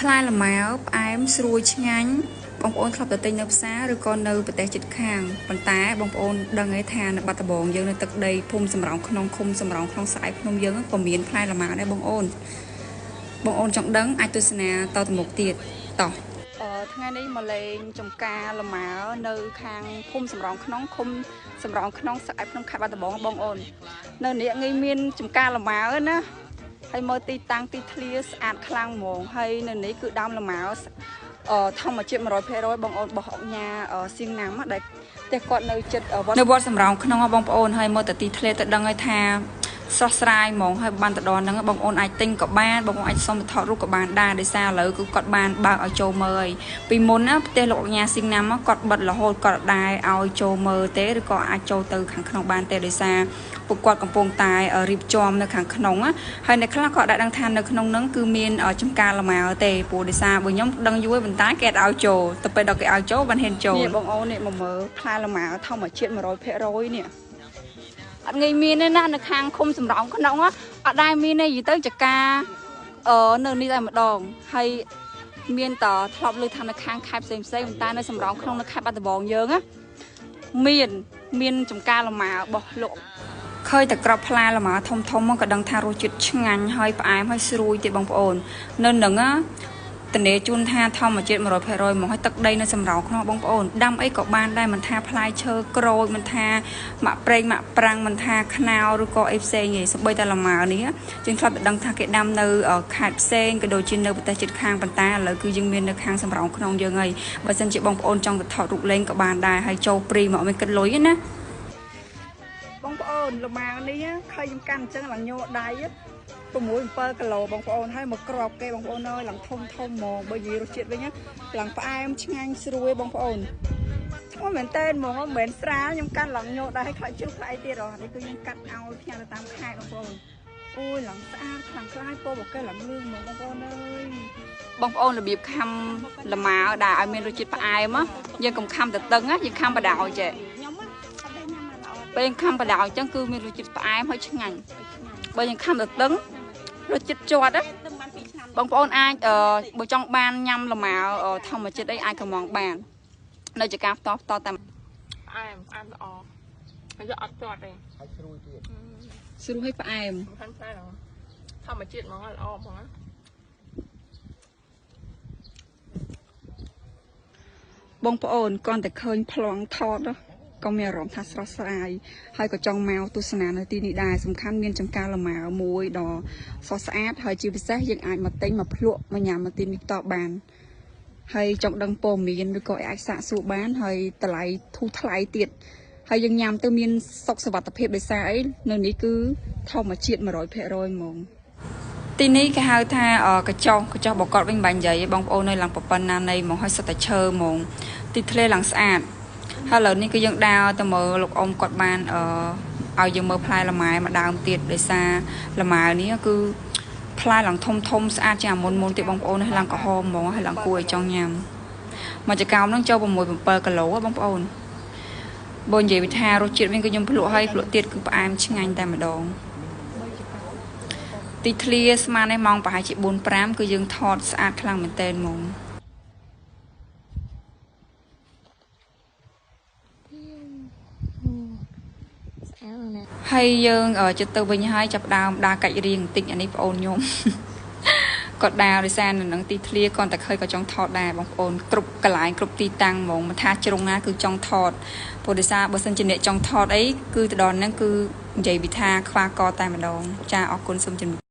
ផ្លែលម៉ៅផ្អែមស្រួយឆ្ងាញ់បងប្អូនធ្លាប់ទៅទិញនៅផ្សារឬក៏នៅប្រទេសជិតខាងប៉ុន្តែបងប្អូនដឹងទេថានៅបាត់ដំបងយើងនៅទឹកដីភូមិសំរោងក្នុងឃុំសំរោងក្នុងស្អែកភ្នំយើងក៏មានផ្លែលម៉ៅដែរបងប្អូនចង់ដឹងអាចទស្សនាតទៅមុខទៀតតោះថ្ងៃនេះមកលេងចំការលម៉ៅនៅខាងភូមិសំរោងក្នុងឃុំសំរោងក្នុងស្អែកភ្នំខេត្តបាត់ដំបងបងប្អូននៅនេះងាយមានចំការលម៉ៅណាហើយមើលទីតាំងទីធ្លាស្អាតខ្លាំងហ្មងហើយនៅនេះគឺដើមលម៉ៅធម្មជាតិ 100% បងប្អូនរបស់អុកញ៉ាសៀងណាំដែលផ្ទះគាត់នៅចិត្តនៅវត្តសំរោងក្នុងបងប្អូនហើយមើលទៅទីធ្លាទៅដឹងហើយថាស្រស់ស្រាយហ្មងហើយបានទៅដល់ហ្នឹងបងប្អូនអាចទិញក៏បានបងប្អូនអាចសុំទៅថតរូបក៏បានដែរដោយសារឥឡូវគឺគាត់បានបើកឲ្យចូលមើលហើយពីមុនណាផ្ទះលោកអុកញ៉ាសៀងណាំគាត់បិទរហូតគាត់ដែរឲ្យចូលមើលទេឬក៏អាចចូលទៅខាងក្នុងបានទេដោយសារពួកគាត់កំពុងតែរៀបចំនៅខាងក្នុងហើយនៅខ្លះគាត់ដាក់ដឹងថានៅក្នុងហ្នឹងគឺមានចំការលម៉ៅទេព្រោះដោយសារបើខ្ញុំដឹងយូរប៉ុន្តែគេឲ្យចូលទៅពេលដល់គេឲ្យចូលបានហ៊ានចូលនេះបងអូននេះមកមើលផ្លែលម៉ៅធម្មជាតិ 100% នេះអត់ងាយមានទេណានៅខាងឃុំសំរោងក្នុងអត់ដែរមានទេយីទៅចកានៅនេះតែម្ដងហើយមានតធ្លាប់លើថានៅខាងខេត្តផ្សេងប៉ុន្តែនៅសំរោងក្នុងនៅខេត្តបាត់ដំបងយើងមានចំការលម៉ៅរបស់លោកឃើញតែក្របផ្លែលម៉ៅធំក៏ដឹងថារសជាតិឆ្ងាញ់ហើយផ្អែមហើយស្រួយទៀតបងប្អូននៅនឹងតនេជូនថាធម្មជាតិ 100% មកឲ្យទឹកដីនៅសំរោងក្នុងបងប្អូនដាំអីក៏បានដែរមិនថាផ្លែឈើក្រូចមិនថាម៉ាក់ប្រេងម៉ាក់ប្រាំងមិនថាខ្នោឬក៏អីផ្សេងទេសូម្បីតែលម៉ៅនេះយើងធ្លាប់តែដឹងថាគេដាំនៅខេត្តផ្សេងក៏ដូចជានៅប្រទេសជិតខាងប៉ុន្តែឥឡូវគឺយើងមាននៅខាងសំរោងក្នុងយើងហើយបើសិនជាបងប្អូនចង់ទៅថតរូបលេងក៏បានដែរហើយចូលព្រីមកមិនគិតលុយទេណាបងប្អូនលម៉ៅនេះឃើញខ្ញុំកាន់អញ្ចឹងឡើងញោដៃ6-7 គីឡូបងប្អូនហើយមកក្របគេបងប្អូនអើយឡើងធំហ្មងបើនិយាយរសជាតិវិញឡើងផ្អែមឆ្ងាញ់ស្រួយបងប្អូនអូមែនតើហ្មងមិនមែនស្រាលខ្ញុំកាន់ឡើងញោដៃឲ្យខ្លាចជ្រុះខ្លាចទៀតនេះគឺខ្ញុំកាត់ឲ្យផ្ញើទៅតាមខេត្តបងប្អូនអូយឡើងស្អាតខ្លាំងខ្លាយពោបកេឡើងលឿងហ្មងបងប្អូនអើយបងប្អូនរបៀបខាំលម៉ៅដែលឲ្យមានរសជាតិផ្អែមយើងកុំខាំទៅតឹងយើងខាំបដ ாய் ចេះពេលខាំបដ ாய் អញ្ចឹងគឺមានរសជាតិផ្អែមហើយឆ្ងាញ់បើយើងខាំទៅតឹងរសជាតិជាប់បងប្អូនអាចបើចង់បានញ៉ាំលម៉ៅធម្មជាតិអីអាចកំងបាននៅជាការផ្ទាល់តាមផ្អែមល្អហើយយកអត់ជាប់ទេហើយស្រួយទៀតស្រួយហើយផ្អែមធម្មជាតិហ្មងល្អហ្មងបងប្អូនគ្រាន់តែឃើញប្លង់ថតក៏មានអារម្មណ៍ថាស្រស់ស្រាយហើយក៏ចង់មកទស្សនានៅទីនេះដែរសំខាន់មានចំការលម៉ៅមួយដ៏ស្រស់ស្អាតហើយជាពិសេសយើងអាចមកទិញមកភ្លក់មកញ៉ាំនៅទីនេះតបានហើយចង់ដឹងព័ត៌មានឬក៏អាចសាកសួរបានហើយតម្លៃធូរថ្លៃទៀតហើយយើងញ៉ាំទៅមានសុខសុវត្ថិភាពដោយសារអីនៅនេះគឺធម្មជាតិ 100% ហ្មងទីនេះគេហៅថាកញ្ចុះបកតវិញបាញ់និយាយបងប្អូននៅឡើងប្រប៉ុណ្ណានៃមកឲ្យសិតតែឈើហ្មងទីធ្លាឡើងស្អាតហើយឥឡូវនេះគឺយើងដើរទៅមើលលោកអ៊ំគាត់បានឲ្យយើងមើលផ្លែលម៉ៅមួយដើមទៀតដោយសារលម៉ៅនេះគឺផ្លែឡើងធំស្អាតជាងមុនទៀតបងប្អូនហើយឡើងក្រហមហ្មងហើយឡើងគួរឲ្យចង់ញ៉ាំមកចកោមហ្នឹងចូល6-7 គីឡូបងប្អូនបើនិយាយវិថារសជាតិវិញគឺខ្ញុំភ្លក់ហើយភ្លក់ទៀតគឺផ្អែមឆ្ងាញ់តែម្ដងទីធ្លាស្មាននេះម៉ោងប្រហែលជា4-5គឺយើងថតស្អាតខ្លាំងមែនតើហ្មងហើយយើងចិត្តទៅវិញហើយចាប់ដើមដើរកាច់រៀងបន្តិចអានេះបងអូនខ្ញុំគាត់ដើរដោយសារនៅនឹងទីធ្លាគាត់តែឃើញក៏ចង់ថតដែរបងប្អូនគ្រប់កន្លែងគ្រប់ទីតាំងហ្មងមិនថាជ្រុងណាគឺចង់ថតព្រោះដោយសារបើសិនជាអ្នកចង់ថតអីគឺទៅដល់ហ្នឹងគឺនិយាយពីថាខ្វះកតែម្ដងចាអរគុណសូមជម្រាប